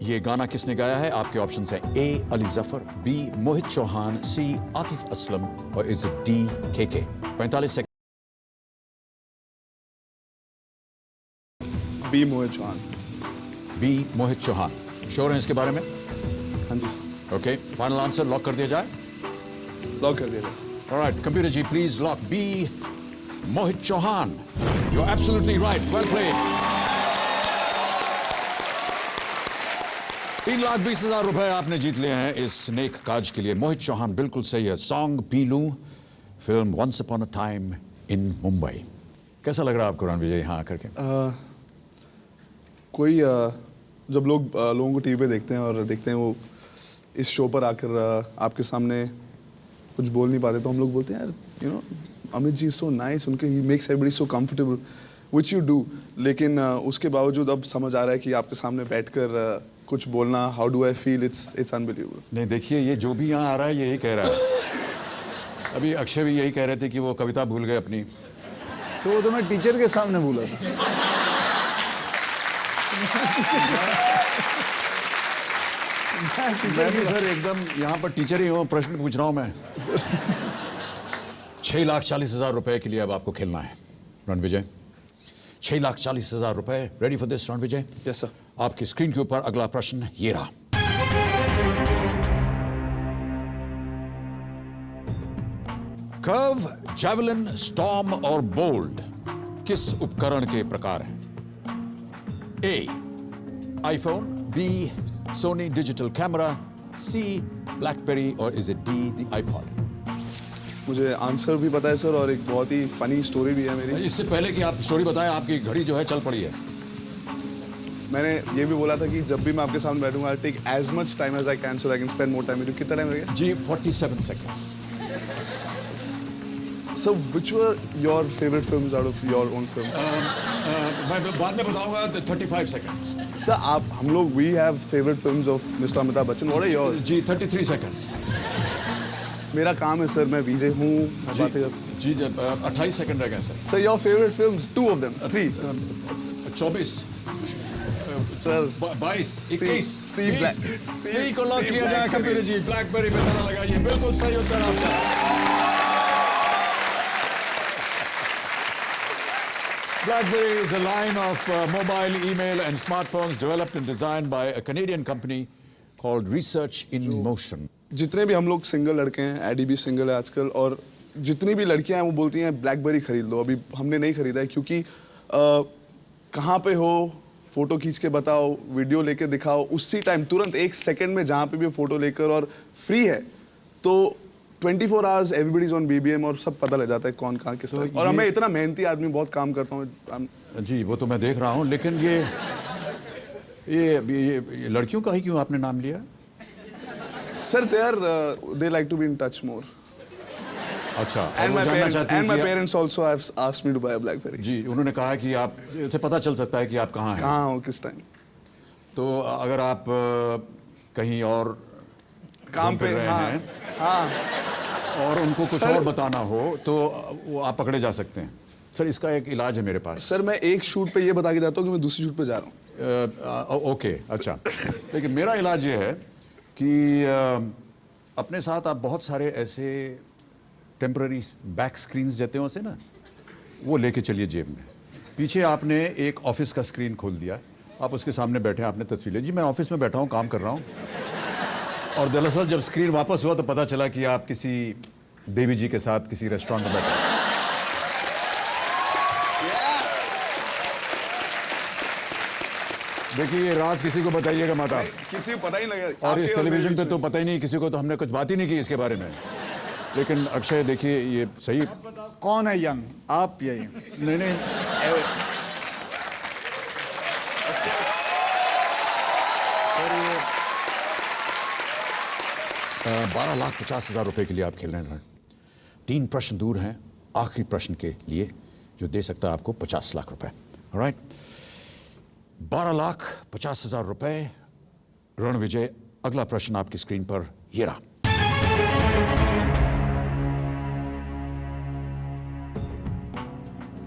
ये गाना किसने गाया है। आपके ऑप्शंस हैं A Ali Zafar, B Mohit Chauhan, C Atif Aslam और इज इट डी के। 45 second. B Mohit Chauhan. B Mohit Chauhan, sure हैं इसके बारे में? हाँ जी sir. Okay, final answer lock कर दिया जाए। लॉक कर दिया जाए sir. Alright computer ji, please lock B Mohit Chauhan. You are absolutely right, well played. 3,20,000 रुपए आपने जीत लिए हैं इस नेक काज के लिए। मोहित चौहान बिल्कुल सही है। सॉन्ग पी लूं, film once upon a time in Mumbai. कैसा लग रहा है आपको रणविजय यहाँ आकर के? कोई जब लोगों को टीवी पे देखते हैं और देखते हैं वो इस शो पर आकर आपके सामने कुछ बोल नहीं पाते, तो हम लोग बोलते हैं यार you know Amit ji so nice, उनके ही makes everybody so comfortable which you do. लेकिन उसके बावजूद अब समझ आ रहा है कि आपके सामने बैठकर कुछ बोलना, how do I feel, it's unbelievable. नहीं देखिए, ये जो भी यहाँ आ रहा है यही कह रहा है। अभी अक्षय भी यही कह रहे थे कि वो कविता भूल गए अपनी। तो वो तो मैं टीचर के सामने भूला था। मैं भी सर एकदम यहाँ पर टीचर ही हूँ, प्रश्न पूछ रहा हूँ मैं। 6,40,000 रुपए के लिए अब आपको खेलना है रणविजय। 6,40,000 रुपए। Ready for this Ranvijay? Yes sir. आपकी स्क्रीन के ऊपर अगला प्रश्न ये रहा। कर्व, जैवलिन, स्टॉर्म और बोल्ड किस उपकरण के प्रकार हैं? A iPhone, B Sony digital camera, C BlackBerry और is it D the iPod? मुझे आंसर भी पता है सर और एक बहुत ही फनी स्टोरी भी है मेरी। इससे पहले कि आप स्टोरी बताएं, आपकी घड़ी जो है चल पड़ी है। मैंने ये भी बोला था कि जब भी मैं आपके सामने बैठूंगा I take as much time as I can so I can spend more time with you. कितना टाइम लगेगा जी? 47 seconds. So which were your favourite films out of your own films? मैं बाद में बताऊंगा। 35 सेकंड्स। सर आप हम लोग we have favourite films of mister Amitabh Bachchan. What are yours? जी 33 सेकंड्स। मेरा काम है सर, मैं वीजे हूँ। जी 28 सेकंड रह गए sir. Sir your favourite films, two of them, 3। 24 sir 22 21 सी 20। सी को लॉक किया जाए कंप्यूटर जी। ब्लैकबेरी पे ताला लगाइए। बिल्कुल सही उत्तर आपका। BlackBerry is a line of mobile, email and smartphones developed and designed by a Canadian company called Research in Motion. जितने भी हम लोग सिंगल लड़के हैं, एडी भी सिंगल है आजकल, और जितनी भी लड़कियां हैं वो बोलती हैं ब्लैकबेरी खरीद लो। अभी हमने नहीं खरीदा है क्योंकि कहाँ पे हो, फोटो खींच के बताओ, वीडियो लेके दिखाओ, उसी टाइम तुरंत 1 सेकंड में जहाँ पे भी फोटो लेकर, और फ्री है तो 24 hours everybody is on BBM और सब पता लग जाता है कौन कहाँ किस तरह। और मैं इतना मेहनती आदमी, बहुत काम करता हूँ। जी वो तो मैं देख रहा हूँ, लेकिन ये लड़कियों का ही क्यों आपने नाम लिया? Sir they like to be in touch more. अच्छा, and my parents also have asked me to buy a BlackBerry. जी उन्होंने कहा कि आप उसे पता चल सकता है कि आप कहाँ हैं, कहाँ हो, किस टाइम। तो अगर आप कहीं और काम पे रहे हैं हाँ और उनको कुछ और बताना हो तो वो आप पकड़े जा सकते हैं। सर इसका एक इलाज है मेरे पास। सर मैं एक शूट पे ये बता के जाता हूँ कि मैं दूसरी शूट पे जा रहा हूँ। ओके अच्छा, लेकिन मेरा इलाज ये है कि अपने साथ आप बहुत सारे ऐसे टेम्पररी बैक स्क्रीन्स देते हो से ना, वो लेके चलिए जेब में। पीछे आपने एक ऑफिस का स्क्रीन खोल दिया, आप उसके सामने बैठे हैं, आपने तस्वीर ली। जी मैं ऑफिस में बैठा हूँ, काम कर रहा हूँ, और दरअसल जब स्क्रीन वापस हुआ तो पता चला कि आप किसी देवी जी के साथ किसी रेस्टोरेंट में बैठे हैं। देखिए ये राज किसी को बताइएगा मत आप। किसी को पता ही नहीं लगा। और इस आपके टेलीविजन पे मेरे तो पता ही नहीं किसी को, तो हमने कुछ बात ही नहीं की इसके बारे में। लेकिन अक्षय देखिए ये सही कौन है यंग, आप यही? नहीं 12,50,000 रुपए के लिए आप खेल रहे हैं। 3 प्रश्न दूर हैं आखिरी प्रश्न के लिए जो दे सकता है आपको 50 लाख रुपए। ऑलराइट, 12,50,000 रुपए। रणविजय, अगला प्रश्न आपकी स्क्रीन पर ये रहा।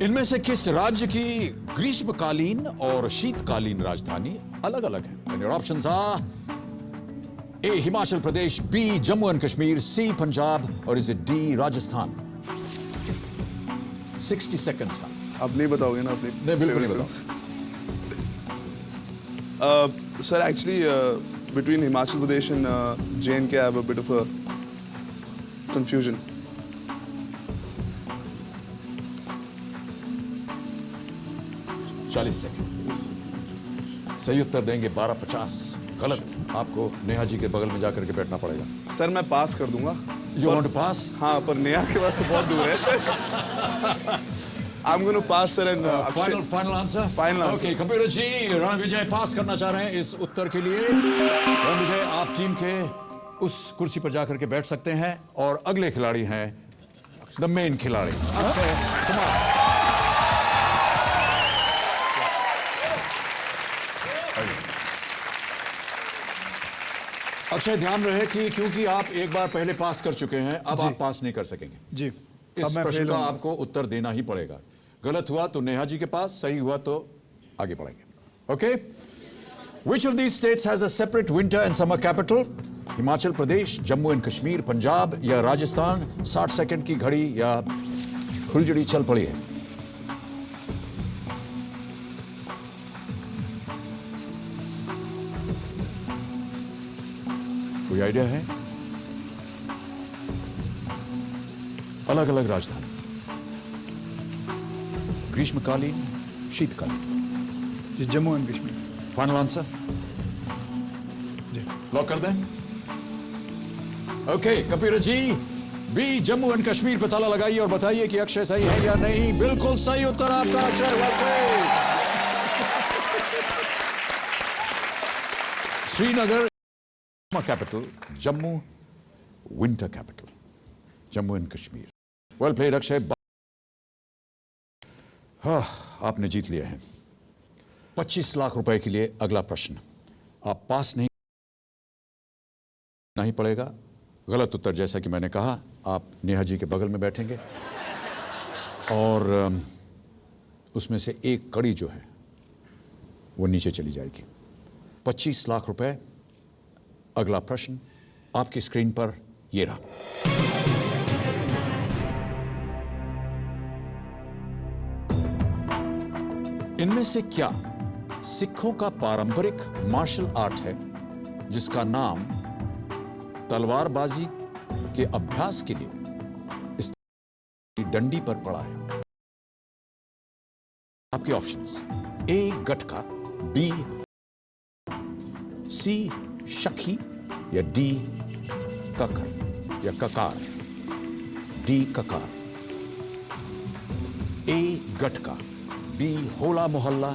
इनमें से किस राज्य की ग्रीष्मकालीन और शीतकालीन राजधानी अलग अलग है? And your options are A Himachal Pradesh, B Jammu and Kashmir, C Punjab, और is it D Rajasthan? 60 seconds का। आप नहीं बताओगे ना अपनी? नहीं, बिल्कुल नहीं बताओ। Sir, actually, between Himachal Pradesh and J&K, I have a bit of a confusion. सही उत्तर देंगे 12,50। गलत, आपको नेहा जी के बगल में जाकर के बैठना पड़ेगा। सर मैं पास कर दूंगा। यू वांट टू पास? हाँ, पर नेहा के पास तो बहुत दूर है। I'm going to pass, sir, and final answer? Final answer. Okay, computer ji, Ranvijay pass करना चाह रहे हैं इस उत्तर के लिए। रणविजय, आप टीम के उस कुर्सी पर जाकर के बैठ सकते हैं और अगले खिलाड़ी हैं द मेन खिलाड़ी अक्षय कुमार। अक्षय, ध्यान रहे कि क्योंकि आप एक बार पहले पास कर चुके हैं, अब आप पास नहीं कर सकेंगे। जी, इस प्रश्न का आपको उत्तर देना ही पड़ेगा। गलत हुआ तो नेहा जी के पास, सही हुआ तो आगे बढ़ेंगे। Okay, which of these states has a separate winter and summer capital? Himachal Pradesh, Jammu and Kashmir, Punjab या राजस्थान? 60 सेकंड की घड़ी या फुलझड़ी चल पड़ी है। कोई आइडिया है? अलग अलग राजधानी, ग्रीष्मकालीन, शीतकालीन। जी, Jammu and Kashmir. Final answer? जी, लॉक कर दें? Okay, computer ji, B Jammu and Kashmir पे ताला लगाइए और बताइए कि अक्षय सही है या नहीं। बिल्कुल सही उत्तर आपका Akshay. Srinagar capital, Jammu winter capital, Jammu and Kashmir. Well played Akshay. हाँ, आपने जीत लिया है 25 लाख रुपए के लिए अगला प्रश्न। आप पास नहीं पड़ेगा। गलत उत्तर, जैसा कि मैंने कहा, आप नेहा जी के बगल में बैठेंगे और उसमें से एक कड़ी जो है वो नीचे चली जाएगी। 25 लाख रुपए। अगला प्रश्न आपकी स्क्रीन पर ये रहा। इनमें से क्या सिखों का पारंपरिक मार्शल आर्ट है जिसका नाम तलवारबाजी के अभ्यास के लिए इस डंडी पर पड़ा है? आपके ऑप्शंस: ए गटका, बी सी शखी या डी ककर या ककार? डी ककार। ए गटका, बी होला मोहल्ला,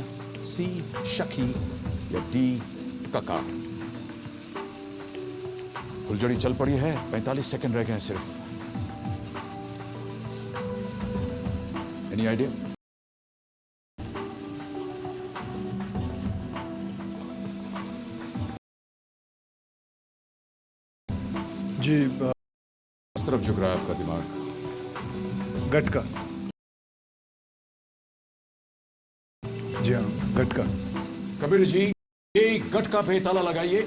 सी शखी या डी ककार? फुलझड़ी चल पड़ी है, 45 सेकंड रह गए हैं सिर्फ। Any idea? जी, किस तरफ झुक रहा है आपका दिमाग? गटका। जी हाँ, गटका। कबीर जी, ये गटका पे ताला लगाइए।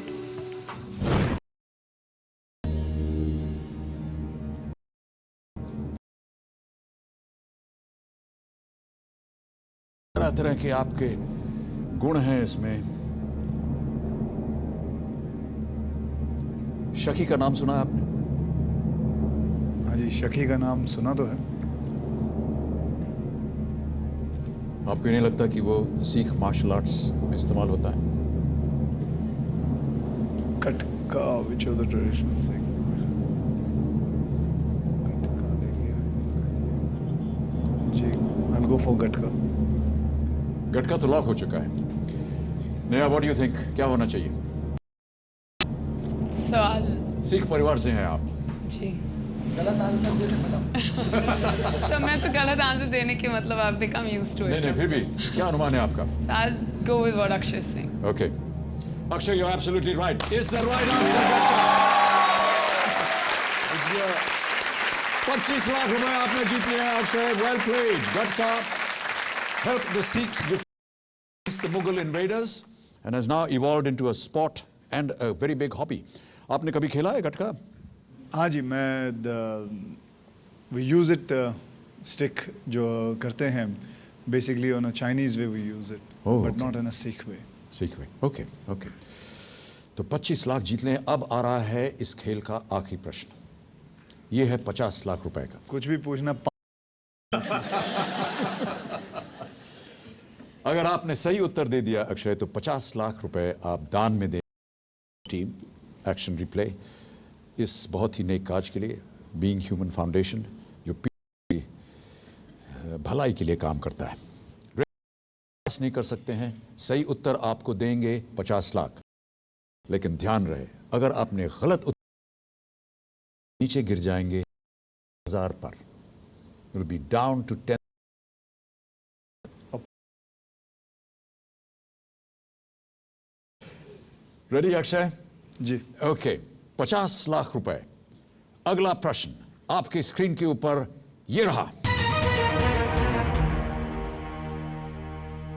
तरह तरह के आपके गुण हैं इसमें। शखी का नाम सुना है आपने? हाँ जी, शखी का नाम सुना तो है। आपको नहीं लगता कि वो सीख मार्शल आर्ट्स में इस्तेमाल होता है? Gatka, which of the traditional Sikh? Ji, I'll go for gatka. Gatka तो लॉक हो चुका है। Neha, what do you think, क्या होना चाहिए? सवाल सिख परिवार से हैं आप। जी गलत आंसर देते मैडम। so मैं तो गलत आंसर देने के मतलब I've become used to नहीं it. नहीं, फिर भी क्या अनुमान है आपका? I'll go with what Akshay is saying. Okay. Akshay, you're absolutely right. Is the right answer, gatka? 25 lakh रुपए आपने जीत लिए हैं Akshay. Well played. Gatka helped the Sikhs defeat the Mughal invaders and has now evolved into a sport and a very big hobby. आपने कभी खेला है गटका? हाँ जी, मैं we use it stick जो करते हैं basically on a Chinese way we use it, Oh, but okay. not in a Sikh way. सीख में। ओके ओके, तो 25 लाख जीत लें। अब आ रहा है इस खेल का आखिरी प्रश्न। ये है 50 लाख रुपए का। कुछ भी पूछना अगर आपने सही उत्तर दे दिया अक्षय, तो 50 लाख रुपए आप दान में दें टीम एक्शन रिप्ले इस बहुत ही नेक काज के लिए, बीइंग ह्यूमन फाउंडेशन, जो भलाई के लिए काम करता है। नहीं कर सकते हैं, सही उत्तर आपको देंगे 50 लाख, लेकिन ध्यान रहे अगर आपने गलत उत्तर नीचे गिर जाएंगे 1000 पर। Will be down to 10। Ready Akshay? जी। ओके, 50 लाख रुपए। अगला प्रश्न आपके स्क्रीन के ऊपर ये रहा।